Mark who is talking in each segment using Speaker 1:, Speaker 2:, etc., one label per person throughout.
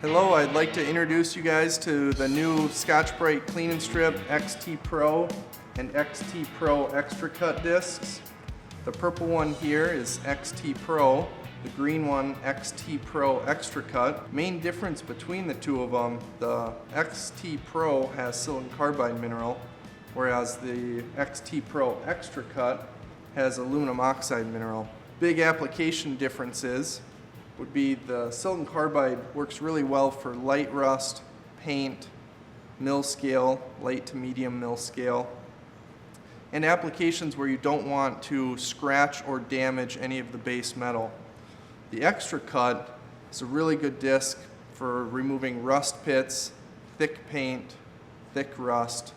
Speaker 1: Hello, I'd like to introduce you guys to the new Scotch-Brite Clean and Strip XT Pro and XT Pro Extra Cut discs. The purple one here is XT Pro, the green one XT Pro Extra Cut. Main difference between the two of them, the XT Pro has silicon carbide mineral, whereas the XT Pro Extra Cut has aluminum oxide mineral. Big application differences would be the silicon carbide works really well for light rust, paint, mill scale, light to medium mill scale, and applications where you don't want to scratch or damage any of the base metal. The Extra Cut is a really good disc for removing rust pits, thick paint, thick rust,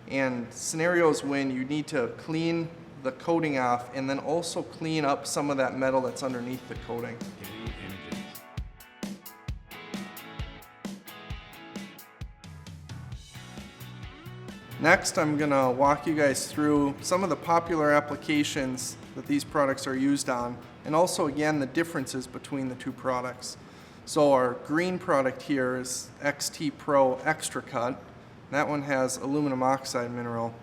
Speaker 1: and scenarios when you need to clean the coating off and then also clean up some of that metal that's underneath the coating. Next, I'm going to walk you guys through some of the popular applications that these products are used on, and also again the differences between the two products. So our green product here is XT Pro Extra Cut. That one has aluminum oxide mineral.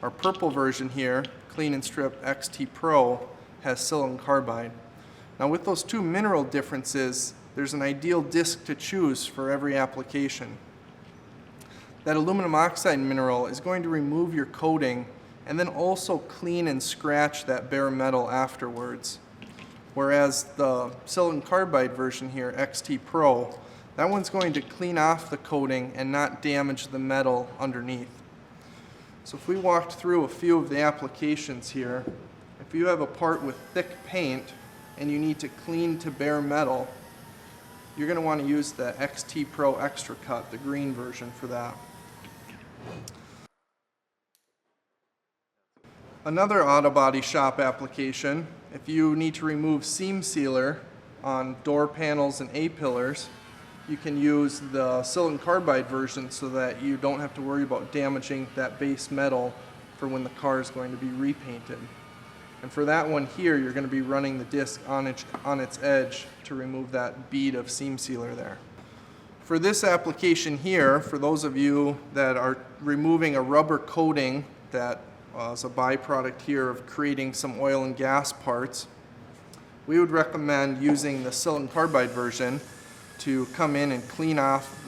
Speaker 1: Our purple version here, Clean and Strip XT Pro, has silicon carbide. Now with those two mineral differences, there's an ideal disc to choose for every application. That aluminum oxide mineral is going to remove your coating and then also clean and scratch that bare metal afterwards. Whereas the silicon carbide version here, XT Pro, that one's going to clean off the coating and not damage the metal underneath. So if we walked through a few of the applications here, if you have a part with thick paint and you need to clean to bare metal, you're going to want to use the XT Pro Extra Cut, the green version, for that. Another auto body shop application, if you need to remove seam sealer on door panels and A-pillars, you can use the silicon carbide version so that you don't have to worry about damaging that base metal for when the car is going to be repainted. And for that one here, you're going to be running the disc on its edge to remove that bead of seam sealer there. For this application here, for those of you that are removing a rubber coating that is a byproduct here of creating some oil and gas parts, we would recommend using the silicon carbide version to come in and clean off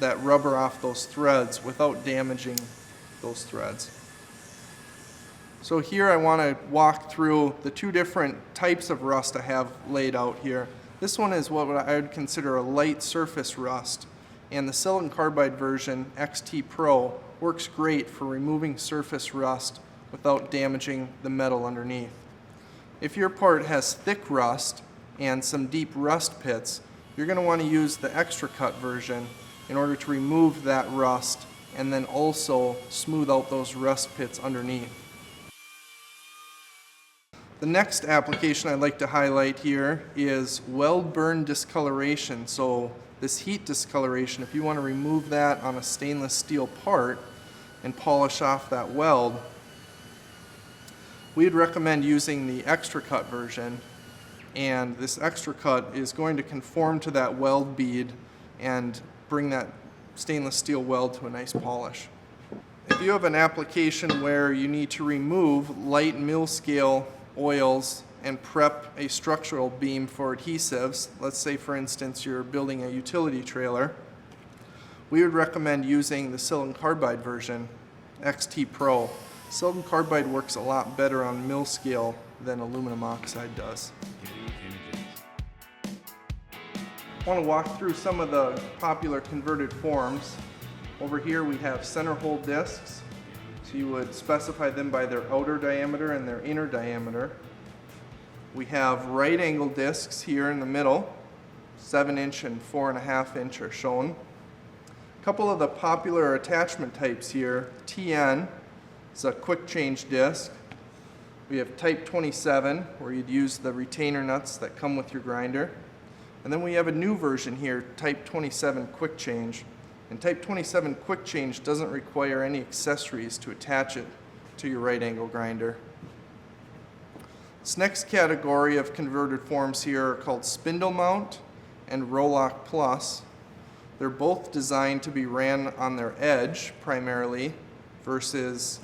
Speaker 1: that rubber off those threads without damaging those threads. So here I want to walk through the two different types of rust I have laid out here. This one is what I would consider a light surface rust, and the silicon carbide version, XT Pro, works great for removing surface rust without damaging the metal underneath. If your part has thick rust and some deep rust pits, you're going to want to use the Extra Cut version in order to remove that rust and then also smooth out those rust pits underneath. The next application I'd like to highlight here is weld burn discoloration. So this heat discoloration, if you want to remove that on a stainless steel part and polish off that weld, we'd recommend using the Extra Cut version. And this Extra Cut is going to conform to that weld bead and bring that stainless steel weld to a nice polish. If you have an application where you need to remove light mill scale oils and prep a structural beam for adhesives, let's say for instance you're building a utility trailer, we would recommend using the silicon carbide version, XT Pro. Silicon carbide works a lot better on mill scale than aluminum oxide does. I want to walk through some of the popular converted forms. Over here we have center hole discs. So you would specify them by their outer diameter and their inner diameter. We have right angle discs here in the middle. 7-inch and 4.5-inch are shown. A couple of the popular attachment types here. TN is a quick change disc. We have type 27, where you'd use the retainer nuts that come with your grinder. And then we have a new version here, type 27 quick change. And type 27 quick change doesn't require any accessories to attach it to your right angle grinder. This next category of converted forms here are called spindle mount and Rolock Plus. They're both designed to be ran on their edge primarily, versus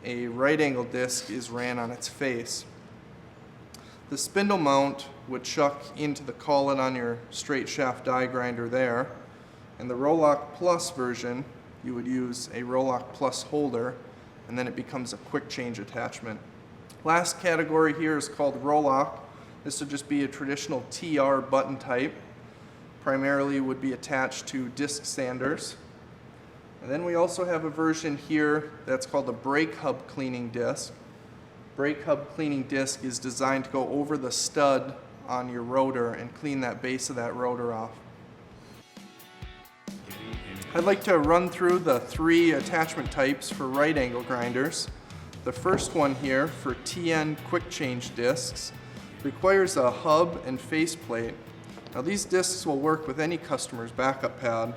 Speaker 1: a right angle disc is ran on its face. The spindle mount would chuck into the collet on your straight shaft die grinder there, and the Rolock Plus version, you would use a Rolock Plus holder, and then it becomes a quick change attachment. Last category here is called Rolock. This would just be a traditional TR button type. Primarily would be attached to disc sanders. And then we also have a version here that's called the brake hub cleaning disc. Brake hub cleaning disc is designed to go over the stud on your rotor and clean that base of that rotor off. I'd like to run through the 3 attachment types for right angle grinders. The first one here for TN quick change discs requires a hub and faceplate. Now these discs will work with any customer's backup pad.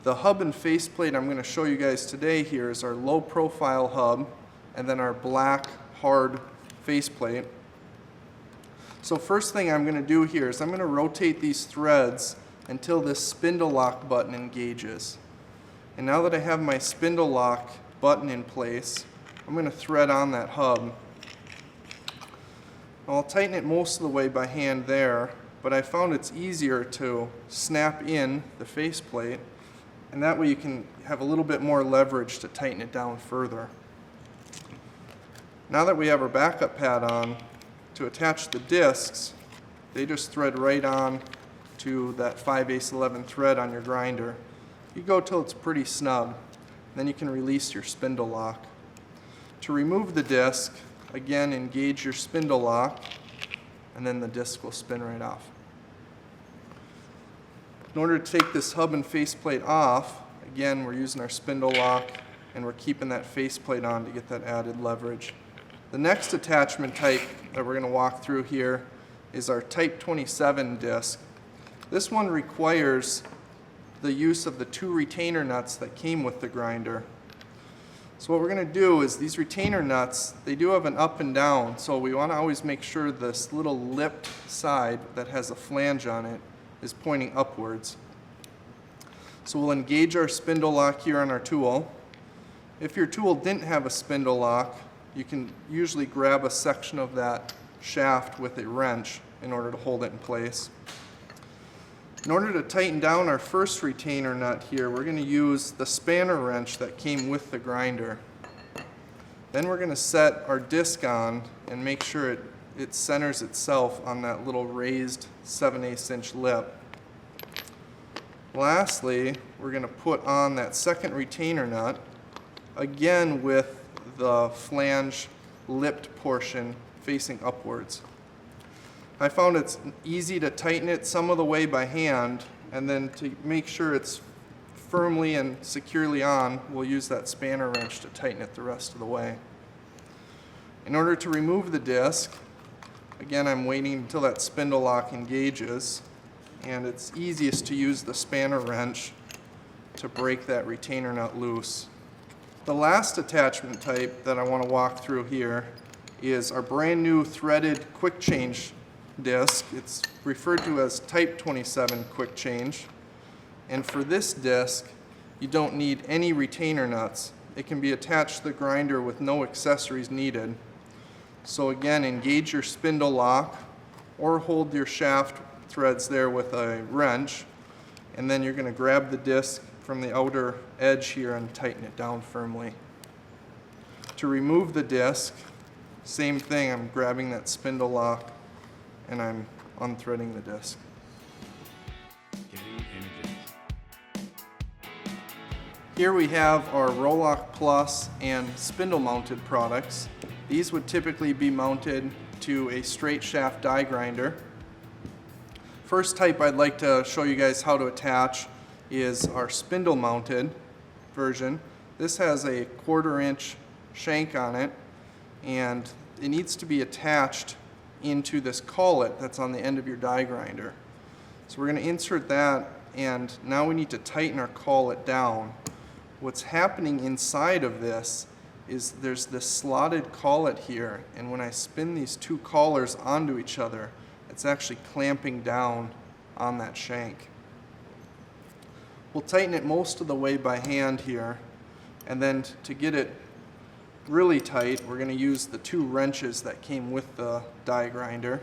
Speaker 1: The hub and faceplate I'm going to show you guys today here is our low profile hub and then our black hard faceplate. So first thing I'm going to do here is I'm going to rotate these threads until this spindle lock button engages. And now that I have my spindle lock button in place, I'm going to thread on that hub. I'll tighten it most of the way by hand there, but I found it's easier to snap in the faceplate, and that way you can have a little bit more leverage to tighten it down further. Now that we have our backup pad on, to attach the discs, they just thread right on to that 5/811 thread on your grinder. You go till it's pretty snug, then you can release your spindle lock. To remove the disc, again engage your spindle lock, and then the disc will spin right off. In order to take this hub and faceplate off, again we're using our spindle lock and we're keeping that faceplate on to get that added leverage. The next attachment type that we're going to walk through here is our Type 27 disc. This one requires the use of the 2 retainer nuts that came with the grinder. So what we're going to do is these retainer nuts, they do have an up and down, so we want to always make sure this little lipped side that has a flange on it is pointing upwards. So we'll engage our spindle lock here on our tool. If your tool didn't have a spindle lock, you can usually grab a section of that shaft with a wrench in order to hold it in place. In order to tighten down our first retainer nut here, we're going to use the spanner wrench that came with the grinder. Then we're going to set our disc on and make sure it centers itself on that little raised 7/8 inch lip. Lastly, we're going to put on that second retainer nut, again with the flange lipped portion facing upwards. I found it's easy to tighten it some of the way by hand, and then to make sure it's firmly and securely on, we'll use that spanner wrench to tighten it the rest of the way. In order to remove the disc, again I'm waiting until that spindle lock engages, and it's easiest to use the spanner wrench to break that retainer nut loose. The last attachment type that I want to walk through here is our brand new threaded quick change disc. It's referred to as Type 27 quick change. And for this disc, you don't need any retainer nuts. It can be attached to the grinder with no accessories needed. So again, engage your spindle lock or hold your shaft threads there with a wrench, and then you're going to grab the disc from the outer edge here and tighten it down firmly. To remove the disc, same thing, I'm grabbing that spindle lock and I'm unthreading the disc. Here we have our Rolock Plus and spindle mounted products. These would typically be mounted to a straight shaft die grinder. First type I'd like to show you guys how to attach is our spindle mounted version. This has a 1/4 inch shank on it, and it needs to be attached into this collet that's on the end of your die grinder. So we're going to insert that, and now we need to tighten our collet down. What's happening inside of this is there's this slotted collet here, and when I spin these 2 collars onto each other, it's actually clamping down on that shank. We'll tighten it most of the way by hand here, and then to get it really tight, we're going to use the 2 wrenches that came with the die grinder,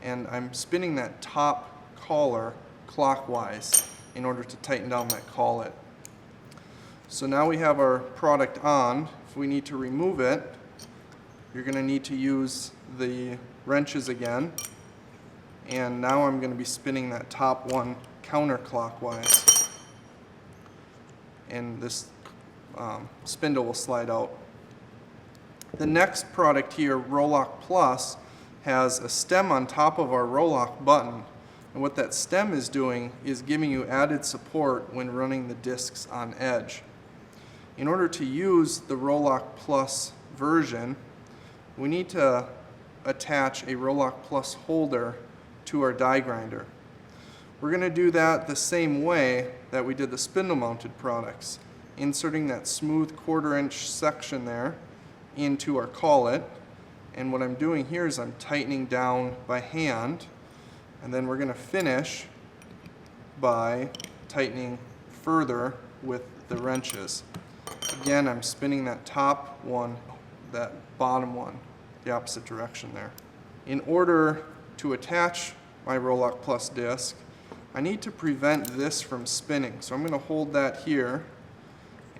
Speaker 1: and I'm spinning that top collar clockwise in order to tighten down that collet. So now we have our product on. If we need to remove it, you're going to need to use the wrenches again, and now I'm going to be spinning that top one counterclockwise, and this spindle will slide out. The next product here, Roll-Lock Plus, has a stem on top of our roll-lock button, and what that stem is doing is giving you added support when running the discs on edge. In order to use the Roll-Lock Plus version, we need to attach a Roll-Lock Plus holder to our die grinder. We're going to do that the same way that we did the spindle-mounted products, inserting that smooth 1/4 inch section there into our collet, and what I'm doing here is I'm tightening down by hand, and then we're going to finish by tightening further with the wrenches. Again, I'm spinning that top one, that bottom one, the opposite direction there. In order to attach my Roll-Lock Plus disc, I need to prevent this from spinning. So I'm going to hold that here,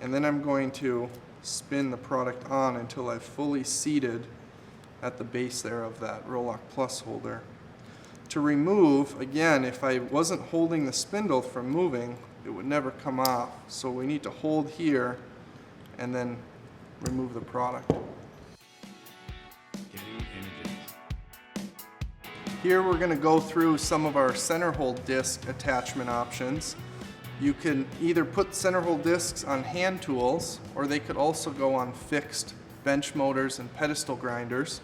Speaker 1: and then I'm going to spin the product on until I've fully seated at the base there of that Roll-Lock Plus holder. To remove, again, if I wasn't holding the spindle from moving, it would never come off. So we need to hold here and then remove the product. Here we're going to go through some of our center hole disc attachment options. You can either put center hole discs on hand tools, or they could also go on fixed bench motors and pedestal grinders.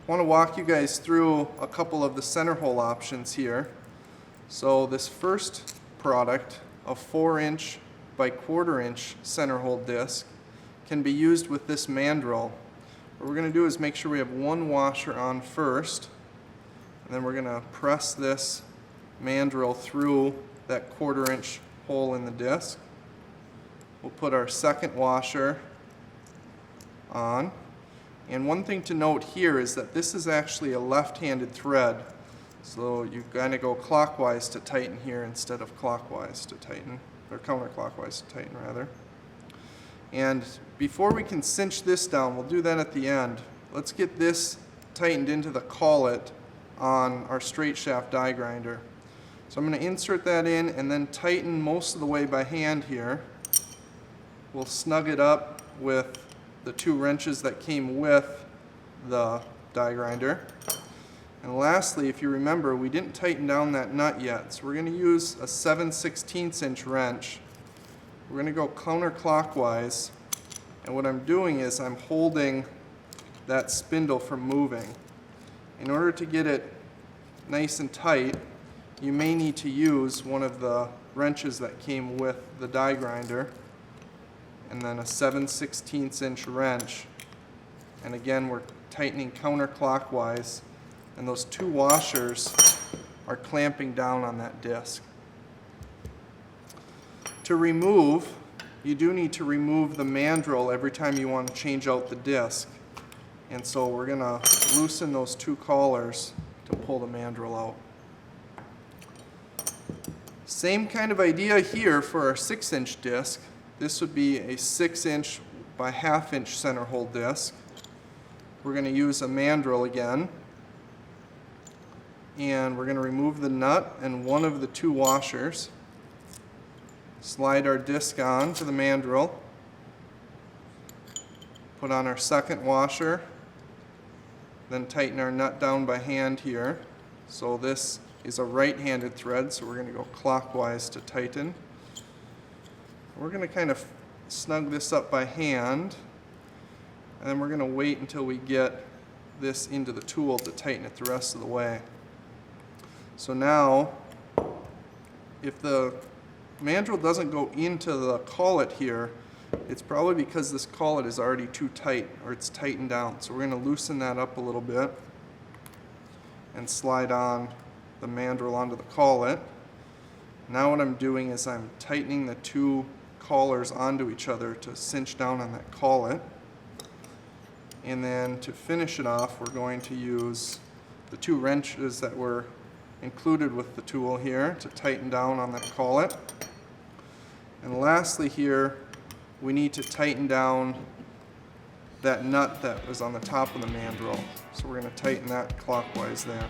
Speaker 1: I want to walk you guys through a couple of the center hole options here. So this first product, a 4-inch by 1/4 inch center hole disc, can be used with this mandrel. What we're going to do is make sure we have one washer on first, and then we're going to press this mandrel through that 1/4 inch hole in the disc. We'll put our second washer on. And one thing to note here is that this is actually a left-handed thread. So you kind of go clockwise to tighten here instead of clockwise to tighten, or counterclockwise to tighten rather. And before we can cinch this down, we'll do that at the end. Let's get this tightened into the collet on our straight shaft die grinder. So I'm going to insert that in and then tighten most of the way by hand here. We'll snug it up with the 2 wrenches that came with the die grinder. And lastly, if you remember, we didn't tighten down that nut yet, so we're going to use a 7/16 inch wrench. We're going to go counterclockwise, and what I'm doing is I'm holding that spindle from moving. In order to get it nice and tight, you may need to use one of the wrenches that came with the die grinder, and then a 7/16 inch wrench. And again, we're tightening counterclockwise, and those 2 washers are clamping down on that disc. To remove, you do need to remove the mandrel every time you want to change out the disc. And so we're going to loosen those 2 collars to pull the mandrel out. Same kind of idea here for our 6-inch disc. This would be a 6-inch by 1/2 inch center hole disc. We're going to use a mandrel again, and we're going to remove the nut and one of the 2 washers. Slide our disc on to the mandrel, put on our second washer, then tighten our nut down by hand here. So this is a right-handed thread, so we're going to go clockwise to tighten. We're going to kind of snug this up by hand, and then we're going to wait until we get this into the tool to tighten it the rest of the way. So now, if the mandrel doesn't go into the collet here, it's probably because this collet is already too tight, or it's tightened down. So we're going to loosen that up a little bit and slide on the mandrel onto the collet. Now what I'm doing is I'm tightening the two collars onto each other to cinch down on that collet. And then to finish it off, we're going to use the two wrenches that were included with the tool here to tighten down on that collet. And lastly here, we need to tighten down that nut that was on the top of the mandrel. So we're going to tighten that clockwise there.